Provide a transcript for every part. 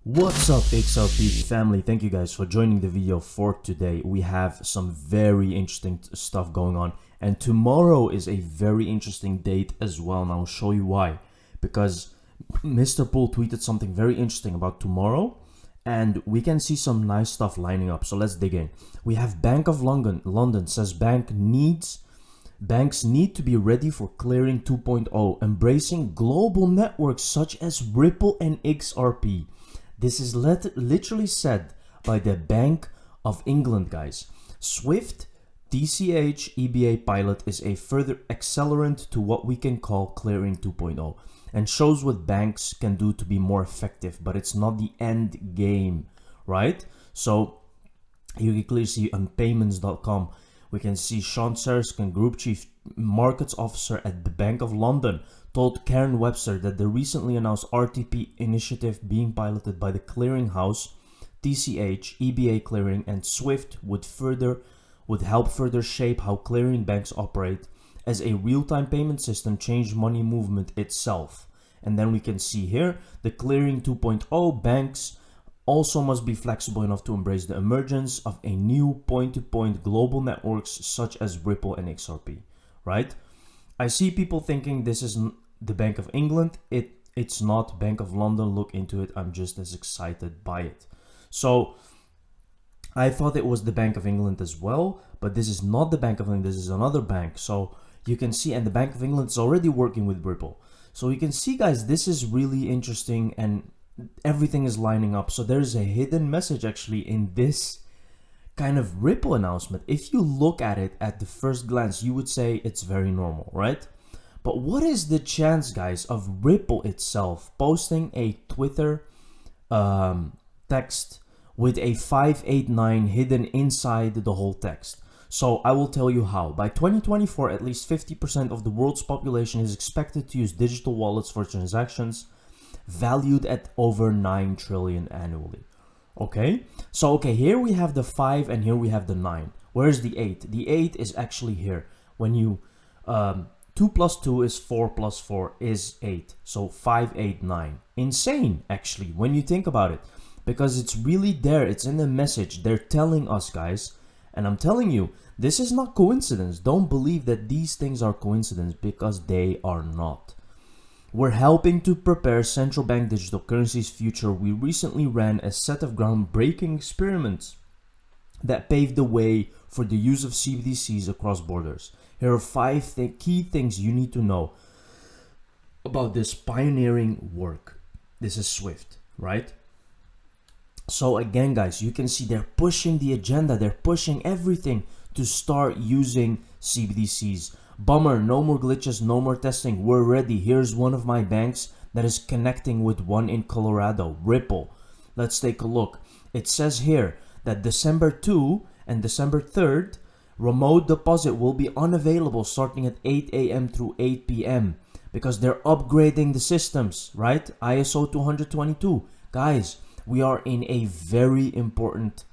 What's up, XRP family? Thank you guys for joining the video for today. We have some very interesting stuff going on, and tomorrow is a very interesting date as well, and I'll show you why. Because Mr. Pool tweeted something very interesting about tomorrow, and we can see some nice stuff lining up. So let's dig in. We have Bank of London says banks need to be ready for clearing 2.0, embracing global networks such as Ripple and XRP. This is literally said by the Bank of England, guys. Swift DCH EBA pilot is a further accelerant to what we can call clearing 2.0 and shows what banks can do to be more effective, but it's not the end game, right? So you can clearly see on payments.com, we can see Sean Serskin, Group Chief Markets Officer at the Bank of London, told Karen Webster that the recently announced RTP initiative being piloted by the clearinghouse, TCH, EBA Clearing, and Swift would help further shape how clearing banks operate as a real-time payment system, change money movement itself. And then we can see here the clearing 2.0 banks also must be flexible enough to embrace the emergence of a new point-to-point global networks such as Ripple and XRP, right? I see people thinking this is the Bank of England. It's not. Bank of London, look into it. I'm just as excited by it. So I thought it was the Bank of England as well, but this is not the Bank of England. This is another bank. So you can see, and the Bank of England is already working with Ripple. So you can see, guys, this is really interesting and everything is lining up. So there's a hidden message actually in this kind of Ripple announcement. If you look at it at the first glance, you would say it's very normal, right? But what is the chance, guys, of Ripple itself posting a Twitter text with a 589 hidden inside the whole text? So I will tell you how. By 2024, at least 50% of the world's population is expected to use digital wallets for transactions valued at over 9 trillion annually. Okay, so here we have the 5 and here we have the 9. Where's the 8? The 8 is actually here. When you 2 plus 2 is 4 plus 4 is 8. So 5, 8, 9. Insane, actually, when you think about it. Because it's really there. It's in the message. They're telling us, guys. And I'm telling you, this is not coincidence. Don't believe that these things are coincidence, because they are not. We're helping to prepare central bank digital currency's future. We recently ran a set of groundbreaking experiments that paved the way for the use of CBDCs across borders. Here are 5 key things you need to know about this pioneering work. This is Swift, right? So again, guys, you can see they're pushing the agenda. They're pushing everything to start using CBDCs. Bummer, no more glitches, no more testing. We're ready. Here's one of my banks that is connecting with one in Colorado, Ripple. Let's take a look. It says here that December 2 and December 3rd, remote deposit will be unavailable starting at 8 a.m. through 8 p.m. because they're upgrading the systems, right? ISO 222. Guys, we are in a very important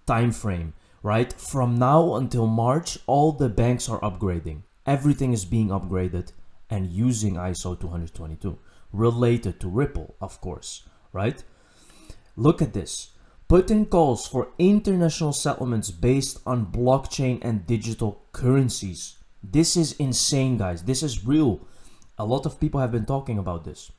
time frame, right? From now until March, all the banks are upgrading. Everything is being upgraded and using ISO 222, related to Ripple, of course, right? Look at this. Put in calls for international settlements based on blockchain and digital currencies. This is insane, guys. This is real. A lot of people have been talking about this.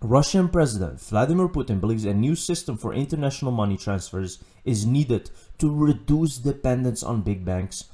Russian President Vladimir Putin believes a new system for international money transfers is needed to reduce dependence on big banks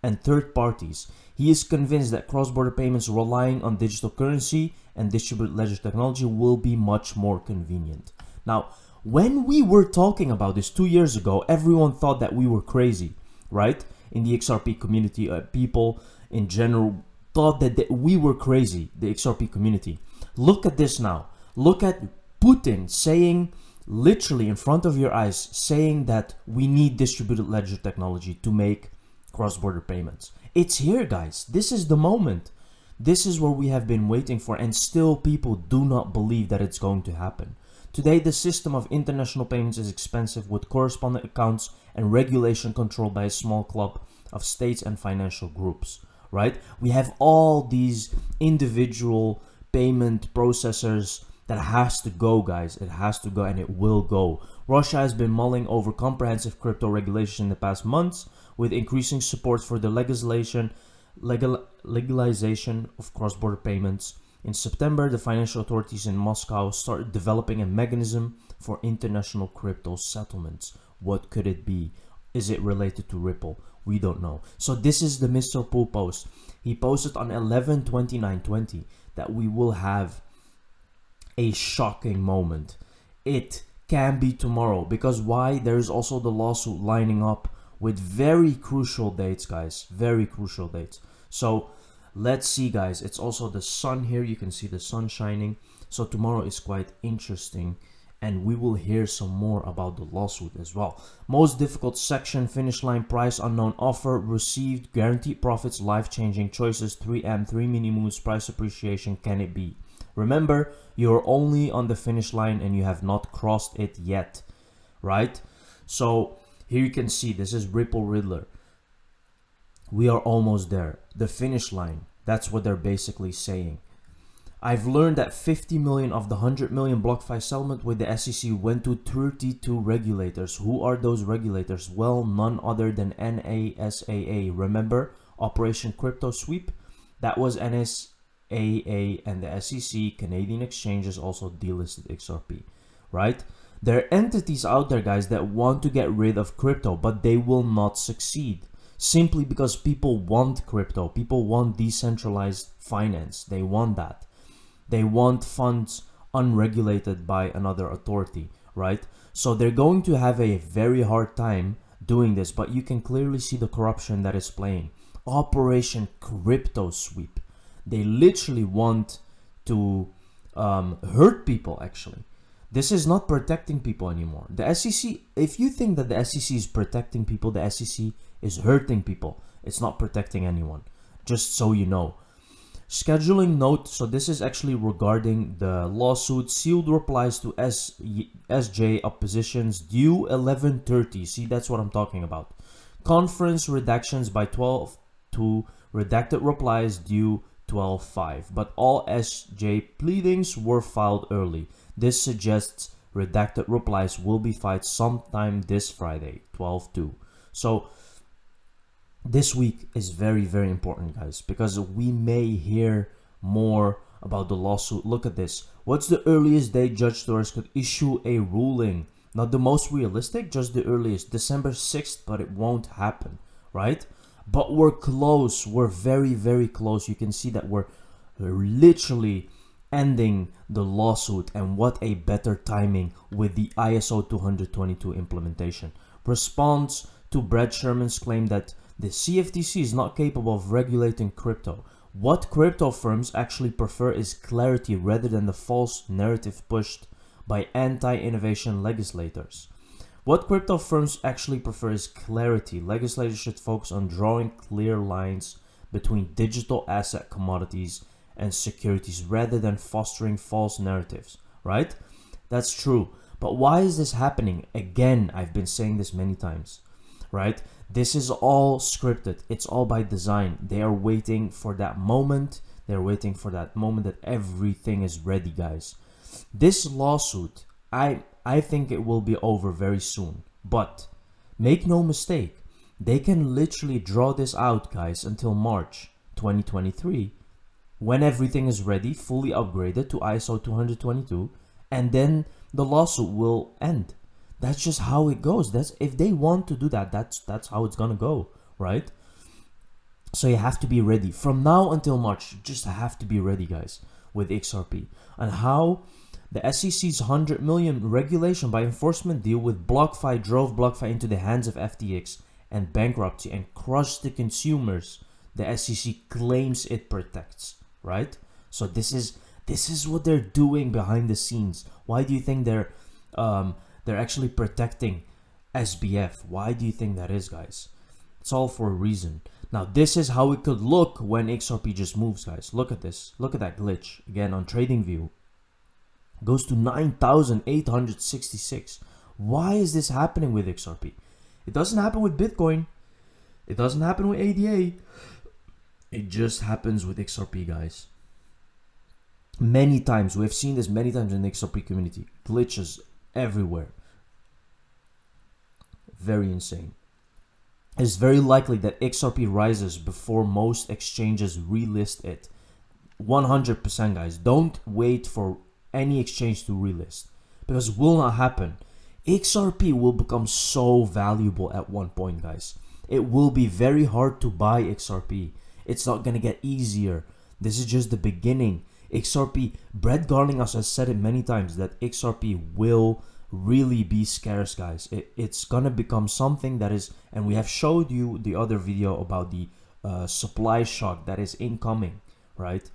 and third parties. He is convinced that cross-border payments relying on digital currency and distributed ledger technology will be much more convenient. Now, when we were talking about this 2 years ago, everyone thought that we were crazy, right? In the XRP community, people in general thought that we were crazy, the XRP community. Look at this now. Look at Putin saying, literally in front of your eyes, saying that we need distributed ledger technology to make cross-border payments. It's here, guys. This is the moment. This is what we have been waiting for, and still people do not believe that it's going to happen. Today, the system of international payments is expensive, with correspondent accounts and regulation controlled by a small club of states and financial groups, right? We have all these individual payment processors That has to go, guys. It has to go, and it will go. Russia has been mulling over comprehensive crypto regulation in the past months, with increasing support for the legalization of cross-border payments. In September, the financial authorities in Moscow started developing a mechanism for international crypto settlements. What could it be? Is it related to Ripple? We don't know. So this is the Mr. Pool post. He posted on 11/29/20 that we will have a shocking moment. It can be tomorrow, because why? There is also the lawsuit lining up with very crucial dates, guys. Very crucial dates. So let's see, guys. It's also the sun here. You can see the sun shining. So tomorrow is quite interesting, and we will hear some more about the lawsuit as well. Most difficult section, finish line, price unknown, offer received, guaranteed profits, life-changing choices, 3M, 3 mini moves, price appreciation. Can it be? Remember, you're only on the finish line and you have not crossed it yet, right? So here you can see this is Ripple Riddler. We are almost there. The finish line. That's what they're basically saying. I've learned that 50 million of the 100 million BlockFi settlement with the SEC went to 32 regulators. Who are those regulators? Well, none other than NASAA. Remember Operation Crypto Sweep? That was NSAA, and the SEC, Canadian exchanges, also delisted XRP, right? There are entities out there, guys, that want to get rid of crypto, but they will not succeed. Simply because people want crypto. People want decentralized finance. They want that. They want funds unregulated by another authority, right? So they're going to have a very hard time doing this, but you can clearly see the corruption that is playing. Operation Crypto Sweep. They literally want to hurt people, actually. This is not protecting people anymore. The SEC, if you think that the SEC is protecting people, the SEC is hurting people. It's not protecting anyone. Just so you know. Scheduling note. So this is actually regarding the lawsuit. Sealed replies to SJ oppositions due 11:30. See, that's what I'm talking about. Conference redactions by 12/2. Redacted replies due 12/5. But all SJ pleadings were filed early. This suggests redacted replies will be filed sometime this Friday, 12/2. So this week is very, very important, guys, because we may hear more about the lawsuit. Look at this. What's the earliest date Judge Torres could issue a ruling? Not the most realistic, just the earliest, December 6th, but it won't happen, right? But we're close. We're very, very close. You can see that we're literally ending the lawsuit, and what a better timing with the ISO 222 implementation. Response to Brad Sherman's claim that the CFTC is not capable of regulating crypto. What crypto firms actually prefer is clarity rather than the false narrative pushed by anti-innovation legislators. What crypto firms actually prefer is clarity. Legislators should focus on drawing clear lines between digital asset commodities and securities rather than fostering false narratives, right? That's true. But why is this happening? Again, I've been saying this many times, right? This is all scripted. It's all by design. They are waiting for that moment. They're waiting for that moment that everything is ready, guys. This lawsuit, I think it will be over very soon. But make no mistake, they can literally draw this out, guys, until March 2023, when everything is ready, fully upgraded to ISO 222, and then the lawsuit will end. That's just how it goes. That's if they want to do that, that's how it's gonna go, right? So you have to be ready. From now until March, you just have to be ready, guys, with XRP. And how the SEC's 100 million regulation by enforcement deal with BlockFi drove BlockFi into the hands of FTX and bankruptcy and crushed the consumers the SEC claims it protects, right? So this is what they're doing behind the scenes. Why do you think they're actually protecting SBF? Why do you think that is, guys? It's all for a reason. Now, this is how it could look when XRP just moves, guys. Look at this. Look at that glitch. Again, on TradingView. Goes to 9,866. Why is this happening with XRP? It doesn't happen with Bitcoin. It doesn't happen with ADA. It just happens with XRP, guys. Many times, we have seen this many times in the XRP community. Glitches everywhere. Very insane. It's very likely that XRP rises before most exchanges relist it. 100% guys, don't wait for any exchange to relist, because it will not happen. XRP will become so valuable at one point, guys. It will be very hard to buy XRP. It's not gonna get easier. This is just the beginning. XRP, Brett Garlinghouse has said it many times that XRP will really be scarce, guys. It's gonna become something that is, and we have showed you the other video about the supply shock that is incoming, right?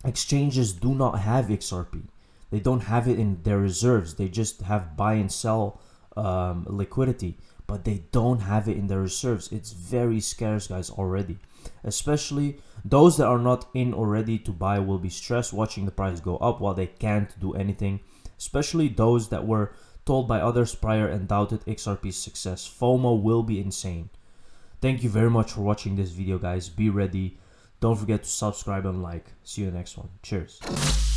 Exchanges do not have XRP. They don't have it in their reserves. They just have buy and sell liquidity, but they don't have it in their reserves. It's very scarce, guys, already. Especially those that are not in or ready to buy will be stressed watching the price go up while they can't do anything. Especially those that were told by others prior and doubted XRP's success. FOMO will be insane. Thank you very much for watching this video, guys. Be ready. Don't forget to subscribe and like. See you in the next one. Cheers.